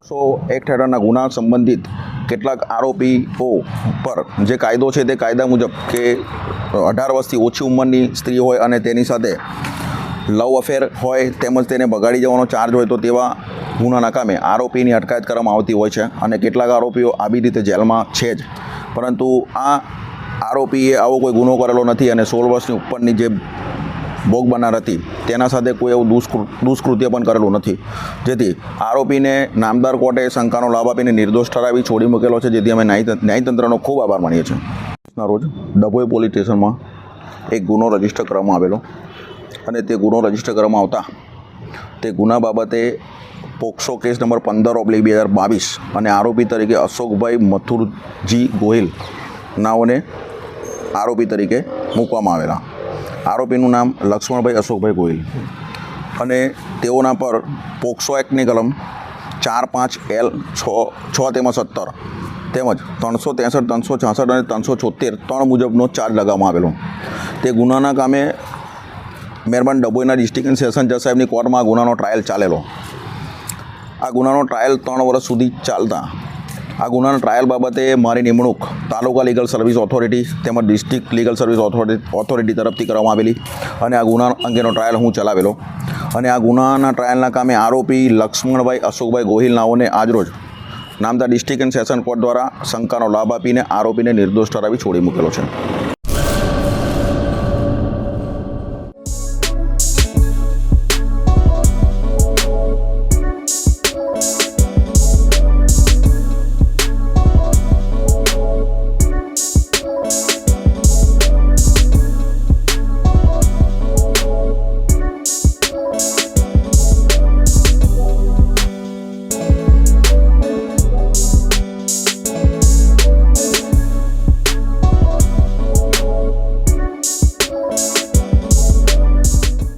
Act હેઠળના ગુના સંબંધિત કેટલાક આરોપીઓ પર જે કાયદો છે તે કાયદા મુજબ કે 18 વર્ષથી ઓછી ઉંમરની સ્ત્રી હોય અને તેની સાથે લવ અફેર હોય તેમજ તેને બગાડી જવાનો ચાર્જ હોય તો તેવા ગુનાના કામે આરોપીની અટકાયત કરવામાં આવતી હોય છે અને કેટલાક આરોપીઓ આવી રીતે જેલમાં છે જ, પરંતુ આ આરોપીએ આવો કોઈ ગુનો કરેલો નથી અને 16 વર્ષની ઉપરની જે ભોગ બનનાર હતી તેના સાથે કોઈ એવું દુષ્કૃત્ય પણ કરેલું નથી, જેથી આરોપીને નામદાર કોર્ટે શંકાનો લાભ આપીને નિર્દોષ ઠરાવી છોડી મૂકેલો છે, જેથી અમે ન્યાયતંત્રનો ખૂબ આભાર માનીએ છીએ. રોજ ડભોઈ પોલીસ સ્ટેશનમાં એક ગુનો રજીસ્ટર કરવામાં આવેલો અને તે ગુનો રજીસ્ટર કરવામાં આવતા તે ગુના બાબતે પોક્સો કેસ નંબર 15/2022 અને આરોપી તરીકે અશોકભાઈ મથુરજી ગોહિલ નાઓને આરોપી તરીકે મૂકવામાં આવેલા. આરોપીનું નામ લક્ષ્મણભાઈ અશોકભાઈ ગોહિલ અને તેઓના પર પોક્સો એક્ટની કલમ 4(5)L 6 તેમજ 17 તેમજ 363, 366 અને 376 3 મુજબનો ચાર્જ લગાવવામાં આવેલો. તે ગુનાના કામે મહેરબાન ડભોઈના ડિસ્ટ્રિક્ટ સેશન જજ સાહેબની કોર્ટમાં આ ગુનાનો ટ્રાયલ ચાલેલો. આ ગુનાનો ટ્રાયલ 3 વર્ષ સુધી ચાલતા આ ગુનાના ટ્રાયલ બાબતે મારી નિમણૂક તાલુકા લીગલ સર્વિસ ઓથોરિટી તેમજ ડિસ્ટ્રિક્ટ લીગલ સર્વિસ ઓથોરિટી તરફથી કરવામાં આવેલી અને આ ગુના અંગેનો ટ્રાયલ હું ચલાવેલો અને આ ગુનાના ટ્રાયલના કામે આરોપી લક્ષ્મણભાઈ અશોકભાઈ ગોહિલ નાઓને આજરોજ નામદાર ડિસ્ટ્રિક્ટ એન્ડ સેશન કોર્ટ દ્વારા શંકાનો લાભ આપીને આરોપીને નિર્દોષ ઠરાવી છોડી મૂકેલો છે.